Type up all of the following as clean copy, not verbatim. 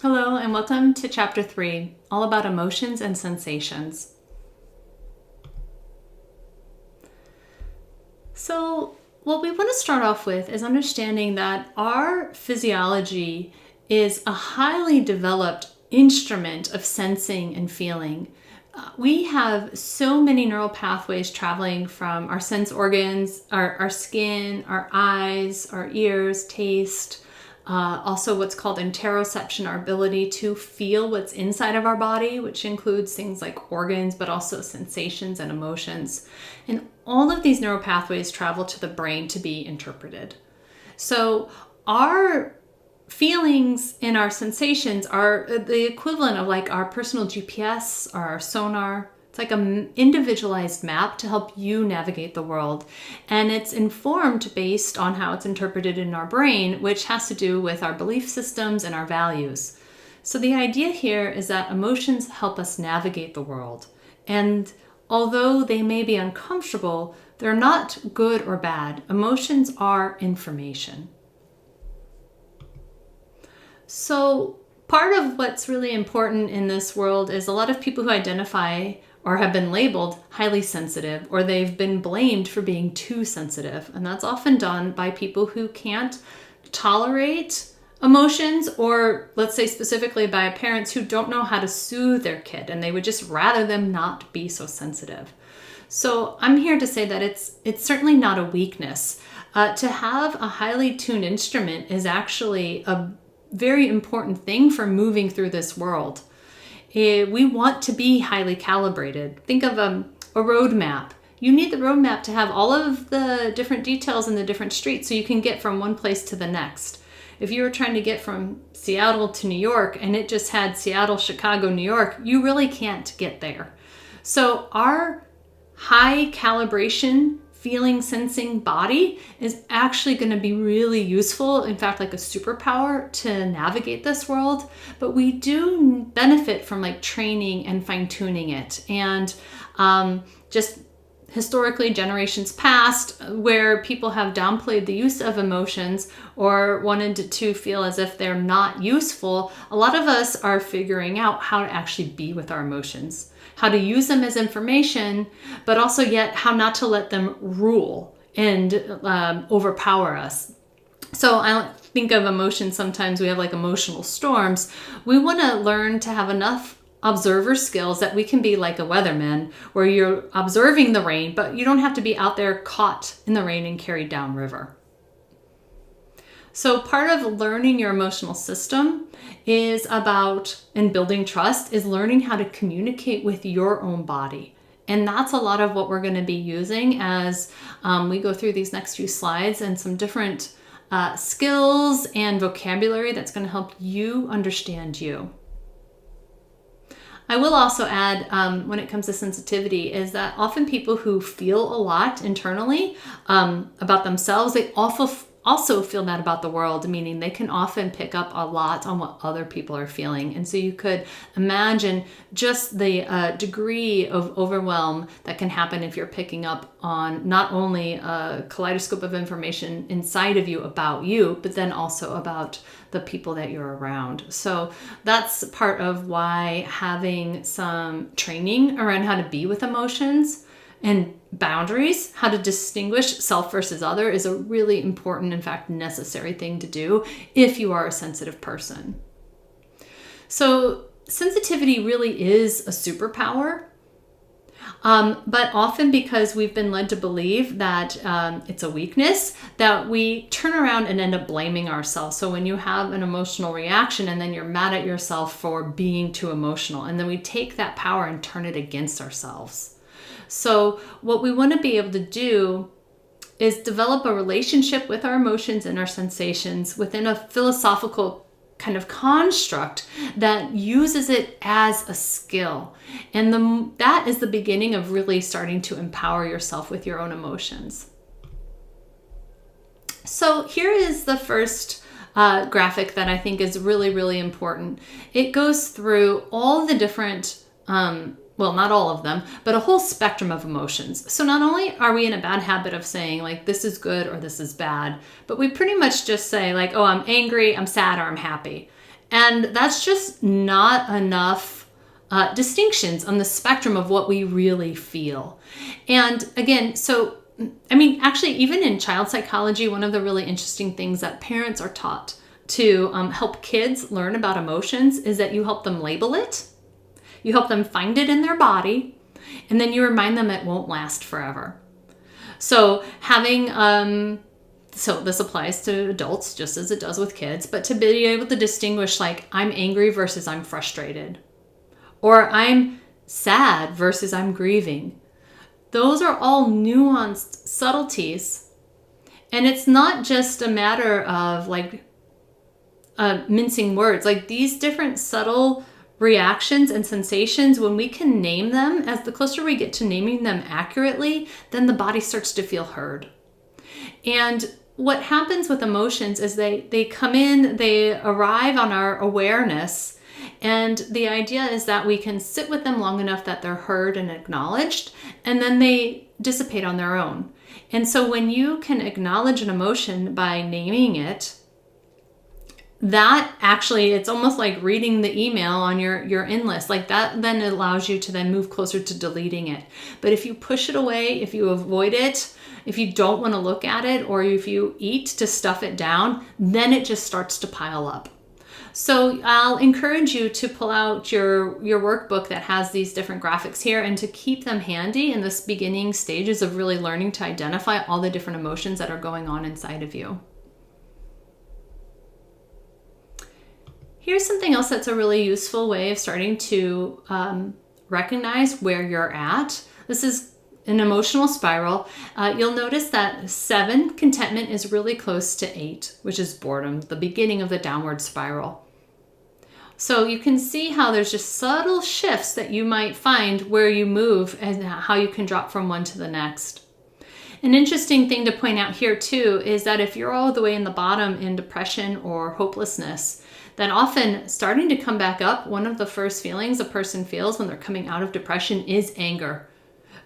Hello, and welcome to Chapter 3, all about emotions and sensations. So, what we want to start off with is understanding that our physiology is a highly developed instrument of sensing and feeling. We have so many neural pathways traveling from our sense organs, our skin, our eyes, our ears, taste, also what's called interoception, our ability to feel what's inside of our body, which includes things like organs, but also sensations and emotions. And all of these neural pathways travel to the brain to be interpreted. So our feelings and our sensations are the equivalent of like our personal GPS or our sonar. It's like an individualized map to help you navigate the world. And it's informed based on how it's interpreted in our brain, which has to do with our belief systems and our values. So the idea here is that emotions help us navigate the world. And although they may be uncomfortable, they're not good or bad. Emotions are information. So part of what's really important in this world is a lot of people who identify or have been labeled highly sensitive, or they've been blamed for being too sensitive. And that's often done by people who can't tolerate emotions, or let's say specifically by parents who don't know how to soothe their kid and they would just rather them not be so sensitive. So I'm here to say that it's certainly not a weakness. To have a highly tuned instrument is actually a very important thing for moving through this world. We want to be highly calibrated. Think of a road map. You need the road map to have all of the different details in the different streets so you can get from one place to the next. If you were trying to get from Seattle to New York and it just had Seattle, Chicago, New York, you really can't get there. So our high calibration feeling, sensing body is actually going to be really useful, in fact, like a superpower to navigate this world. But we do benefit from like training and fine-tuning it. And just historically, generations past, where people have downplayed the use of emotions or wanted to feel as if they're not useful, a lot of us are figuring out how to actually be with our emotions, how to use them as information, but also yet how not to let them rule and overpower us. So I think of emotions, sometimes we have like emotional storms. We want to learn to have enough observer skills that we can be like a weatherman, where you're observing the rain, but you don't have to be out there caught in the rain and carried down river. So part of learning your emotional system is about, and building trust, is learning how to communicate with your own body. And that's a lot of what we're going to be using as we go through these next few slides, and some different skills and vocabulary that's going to help you understand you. I will also add, when it comes to sensitivity, is that often people who feel a lot internally about themselves, they also feel that about the world, meaning they can often pick up a lot on what other people are feeling. And so you could imagine just the degree of overwhelm that can happen if you're picking up on not only a kaleidoscope of information inside of you about you, but then also about the people that you're around. So that's part of why having some training around how to be with emotions and boundaries, how to distinguish self versus other, is a really important, in fact, necessary thing to do if you are a sensitive person. So sensitivity really is a superpower. But often, because we've been led to believe that it's a weakness, that we turn around and end up blaming ourselves. So when you have an emotional reaction and then you're mad at yourself for being too emotional, and then we take that power and turn it against ourselves. So what we want to be able to do is develop a relationship with our emotions and our sensations within a philosophical kind of construct that uses it as a skill. And that is the beginning of really starting to empower yourself with your own emotions. So here is the first graphic that I think is really, really important. It goes through all the different well, not all of them, but a whole spectrum of emotions. So not only are we in a bad habit of saying like, this is good or this is bad, but we pretty much just say like, oh, I'm angry, I'm sad, or I'm happy. And that's just not enough distinctions on the spectrum of what we really feel. And again, actually, even in child psychology, one of the really interesting things that parents are taught to help kids learn about emotions is that you help them label it, you help them find it in their body, and then you remind them it won't last forever. So so this applies to adults just as it does with kids, but to be able to distinguish, like, I'm angry versus I'm frustrated, or I'm sad versus I'm grieving. Those are all nuanced subtleties. And it's not just a matter of mincing words. Like, these different subtle reactions and sensations, when we can name them, as the closer we get to naming them accurately, then the body starts to feel heard. And what happens with emotions is they come in, they arrive on our awareness, and the idea is that we can sit with them long enough that they're heard and acknowledged, and then they dissipate on their own. And so when you can acknowledge an emotion by naming it, that actually, it's almost like reading the email on your in list. Like, that then allows you to then move closer to deleting it. But if you push it away, if you avoid it, if you don't want to look at it, or if you eat to stuff it down, then it just starts to pile up. So I'll encourage you to pull out your workbook that has these different graphics here, and to keep them handy in this beginning stages of really learning to identify all the different emotions that are going on inside of you. Here's something else that's a really useful way of starting to recognize where you're at. This is an emotional spiral. You'll notice that 7, contentment, is really close to 8, which is boredom, the beginning of the downward spiral. So you can see how there's just subtle shifts that you might find where you move and how you can drop from one to the next. An interesting thing to point out here too is that if you're all the way in the bottom in depression or hopelessness, then often starting to come back up, one of the first feelings a person feels when they're coming out of depression is anger.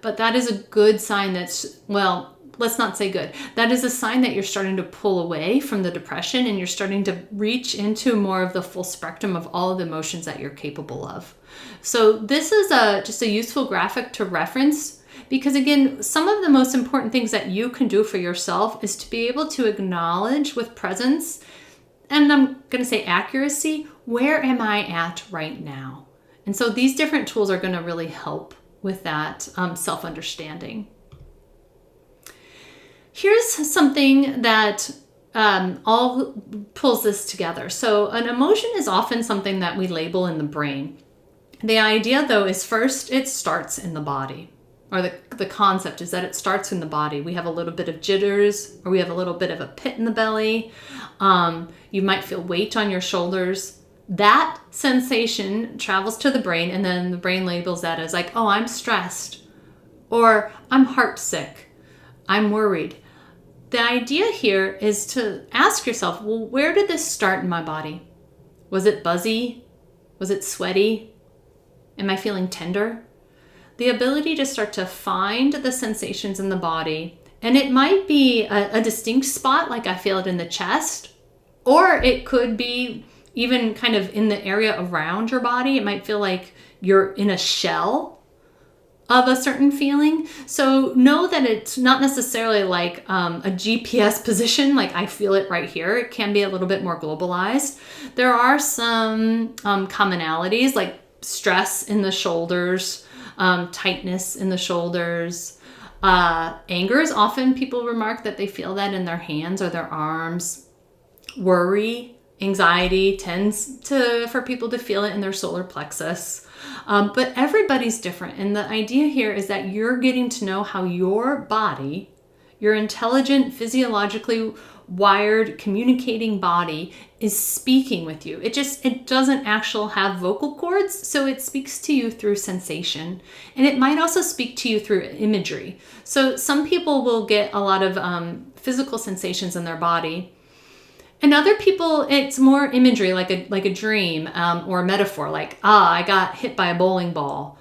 But that is a good sign let's not say good. That is a sign that you're starting to pull away from the depression, and you're starting to reach into more of the full spectrum of all of the emotions that you're capable of. So this is just a useful graphic to reference, because again, some of the most important things that you can do for yourself is to be able to acknowledge with presence, and I'm going to say accuracy, where am I at right now? And so these different tools are going to really help with that self-understanding. Here's something that all pulls this together. So an emotion is often something that we label in the brain. The idea, though, is first it starts in the body. Or the concept is that it starts in the body. We have a little bit of jitters, or we have a little bit of a pit in the belly. You might feel weight on your shoulders. That sensation travels to the brain, and then the brain labels that as like, oh, I'm stressed, or I'm heartsick, I'm worried. The idea here is to ask yourself, well, where did this start in my body? Was it buzzy? Was it sweaty? Am I feeling tender? The ability to start to find the sensations in the body, and it might be a distinct spot, like I feel it in the chest, or it could be even kind of in the area around your body. It might feel like you're in a shell of a certain feeling. So know that it's not necessarily like a GPS position, like I feel it right here. It can be a little bit more globalized. There are some commonalities, like stress in the shoulders, tightness in the shoulders. Anger is often, people remark that they feel that in their hands or their arms. Worry, anxiety tends for people to feel it in their solar plexus. But everybody's different. And the idea here is that you're getting to know how your body, your intelligent, physiologically wired, communicating body is speaking with you. It doesn't actually have vocal cords, so it speaks to you through sensation. And it might also speak to you through imagery. So some people will get a lot of physical sensations in their body. And other people, it's more imagery, like a dream or a metaphor, like, I got hit by a bowling ball,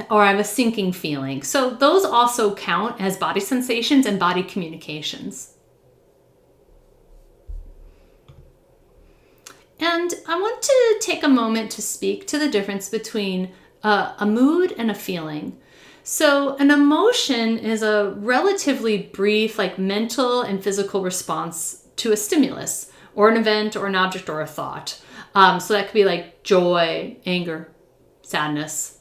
or I have a sinking feeling. So those also count as body sensations and body communications. And I want to take a moment to speak to the difference between a mood and a feeling. So an emotion is a relatively brief, like mental and physical response to a stimulus or an event or an object or a thought. So that could be like joy, anger, sadness.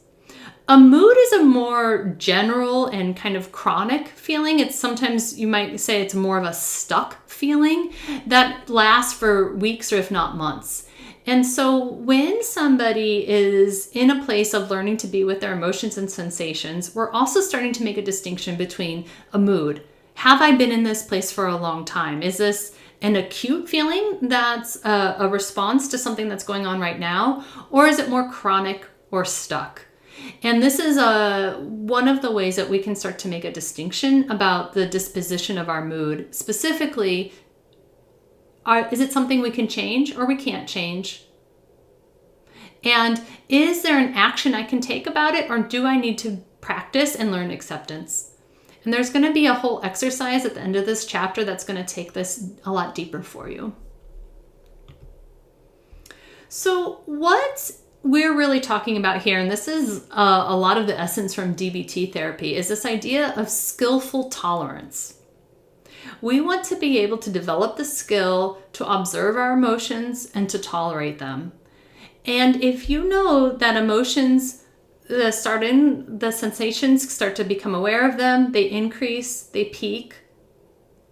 A mood is a more general and kind of chronic feeling. It's sometimes, you might say, it's more of a stuck feeling that lasts for weeks or if not months. And so when somebody is in a place of learning to be with their emotions and sensations, we're also starting to make a distinction between a mood. Have I been in this place for a long time? Is this an acute feeling that's a response to something that's going on right now? Or is it more chronic or stuck? And this is one of the ways that we can start to make a distinction about the disposition of our mood. Specifically, is it something we can change or we can't change? And is there an action I can take about it, or do I need to practice and learn acceptance? And there's going to be a whole exercise at the end of this chapter that's going to take this a lot deeper for you. So what we're really talking about here, and this is a lot of the essence from DBT therapy, is this idea of skillful tolerance. We want to be able to develop the skill to observe our emotions and to tolerate them. And if you know that emotions the sensations start to become aware of them, they increase, they peak,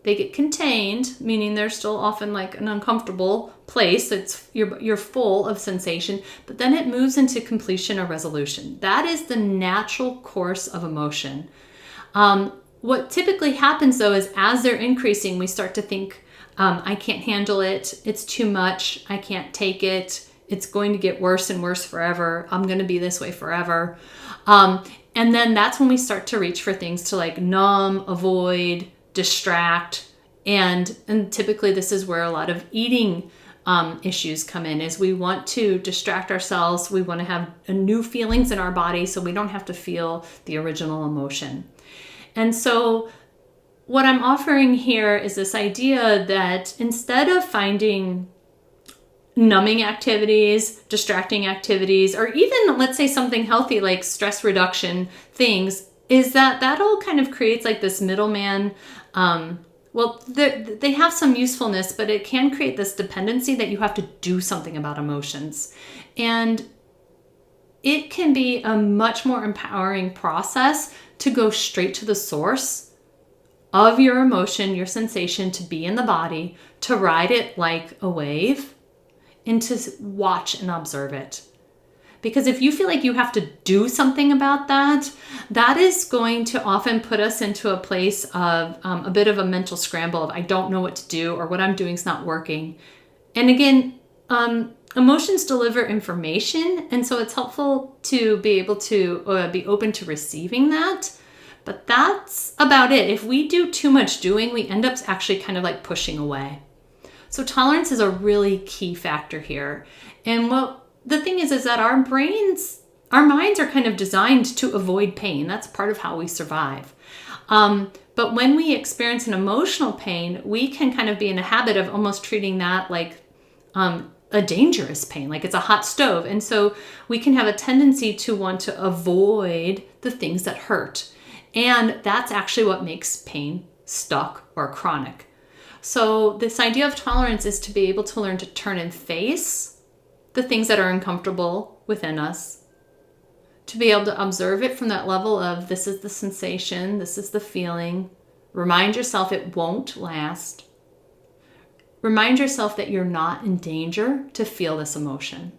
they get contained, meaning they're still often like an uncomfortable place. It's you're full of sensation, but then it moves into completion or resolution. That is the natural course of emotion. What typically happens though is as they're increasing, we start to think, I can't handle it. It's too much. I can't take it. It's going to get worse and worse forever. I'm going to be this way forever. And then that's when we start to reach for things to like numb, avoid, distract. And typically this is where a lot of eating issues come in, is we want to distract ourselves. We want to have new feelings in our body so we don't have to feel the original emotion. And so what I'm offering here is this idea that instead of finding numbing activities, distracting activities, or even let's say something healthy like stress reduction things, is that all kind of creates like this middleman. Well, they have some usefulness, but it can create this dependency that you have to do something about emotions. And it can be a much more empowering process to go straight to the source of your emotion, your sensation, to be in the body, to ride it like a wave, and to watch and observe it. Because if you feel like you have to do something about that, that is going to often put us into a place of a bit of a mental scramble of I don't know what to do, or what I'm doing is not working. And again, emotions deliver information, and so it's helpful to be able to be open to receiving that. But that's about it. If we do too much doing, we end up actually kind of like pushing away. So tolerance is a really key factor here. And what the thing is that our minds are kind of designed to avoid pain. That's part of how we survive. But when we experience an emotional pain, we can kind of be in a habit of almost treating that like a dangerous pain, like it's a hot stove. And so we can have a tendency to want to avoid the things that hurt. And that's actually what makes pain stuck or chronic. So this idea of tolerance is to be able to learn to turn and face the things that are uncomfortable within us, to be able to observe it from that level of this is the sensation, this is the feeling. Remind yourself it won't last. Remind yourself that you're not in danger to feel this emotion.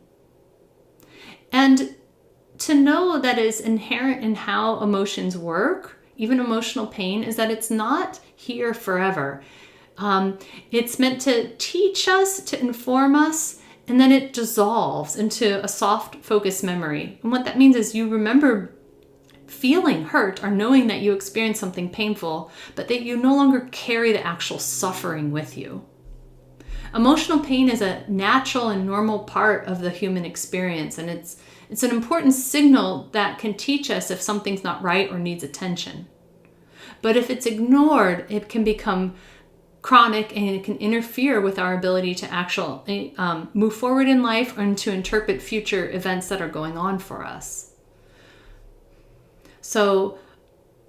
And to know that is inherent in how emotions work, even emotional pain, is that it's not here forever. It's meant to teach us, to inform us, and then it dissolves into a soft, focused memory. And what that means is you remember feeling hurt or knowing that you experienced something painful, but that you no longer carry the actual suffering with you. Emotional pain is a natural and normal part of the human experience, and it's an important signal that can teach us if something's not right or needs attention. But if it's ignored, it can become chronic, and it can interfere with our ability to actually move forward in life and to interpret future events that are going on for us. So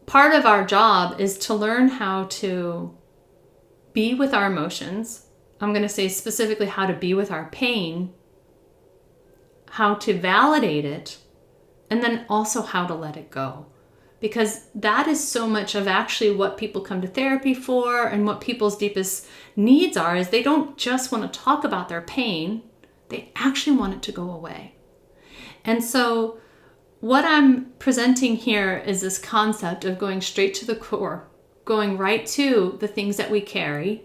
part of our job is to learn how to be with our emotions. I'm going to say specifically how to be with our pain, how to validate it, and then also how to let it go. Because that is so much of actually what people come to therapy for, and what people's deepest needs are, is they don't just want to talk about their pain, they actually want it to go away. And so what I'm presenting here is this concept of going straight to the core, going right to the things that we carry.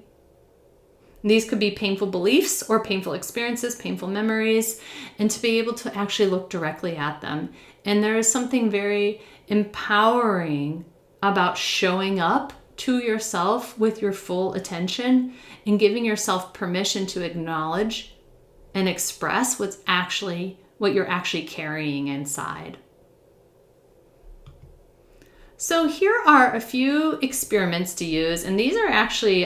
These could be painful beliefs or painful experiences, painful memories, and to be able to actually look directly at them. And there is something very empowering about showing up to yourself with your full attention and giving yourself permission to acknowledge and express what you're actually carrying inside. So here are a few experiments to use, and these are actually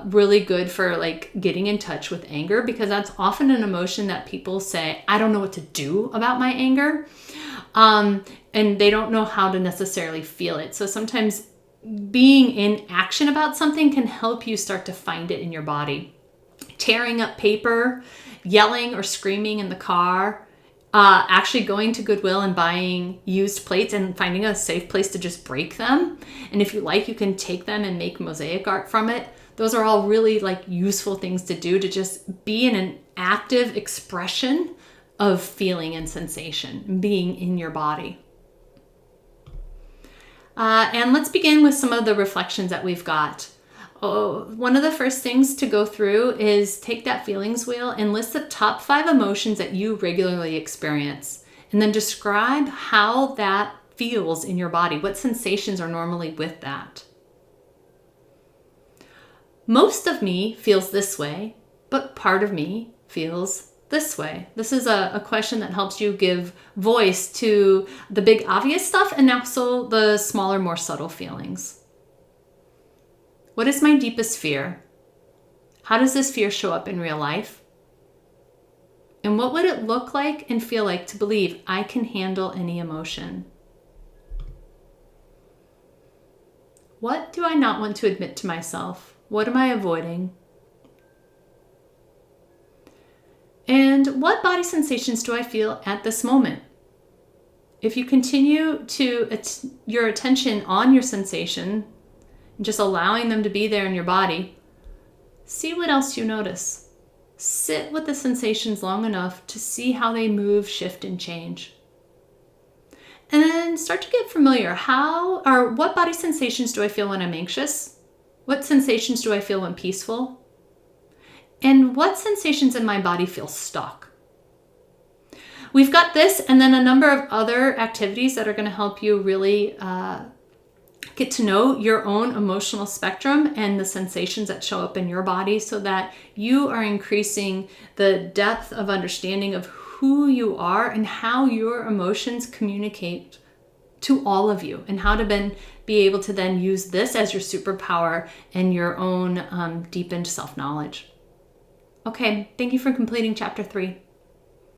really good for like getting in touch with anger, because that's often an emotion that people say, I don't know what to do about my anger, and they don't know how to necessarily feel it. So sometimes being in action about something can help you start to find it in your body. Tearing up paper, yelling or screaming in the car, actually going to Goodwill and buying used plates and finding a safe place to just break them. And if you like, you can take them and make mosaic art from it. Those are all really like useful things to do, to just be in an active expression of feeling and sensation, being in your body. And let's begin with some of the reflections that we've got. One of the first things to go through is take that feelings wheel and list the top 5 emotions that you regularly experience, and then describe how that feels in your body. What sensations are normally with that? Most of me feels this way, but part of me feels this way. This is a question that helps you give voice to the big obvious stuff and also the smaller, more subtle feelings. What is my deepest fear? How does this fear show up in real life? And what would it look like and feel like to believe I can handle any emotion? What do I not want to admit to myself? What am I avoiding? And what body sensations do I feel at this moment? If you continue to your attention on your sensation, just allowing them to be there in your body, see what else you notice. Sit with the sensations long enough to see how they move, shift, and change. And then start to get familiar. What body sensations do I feel when I'm anxious? What sensations do I feel when peaceful? And what sensations in my body feel stuck? We've got this and then a number of other activities that are going to help you really get to know your own emotional spectrum and the sensations that show up in your body, so that you are increasing the depth of understanding of who you are and how your emotions communicate to all of you, and how to be able to then use this as your superpower and your own deepened self-knowledge. Okay, thank you for completing chapter 3.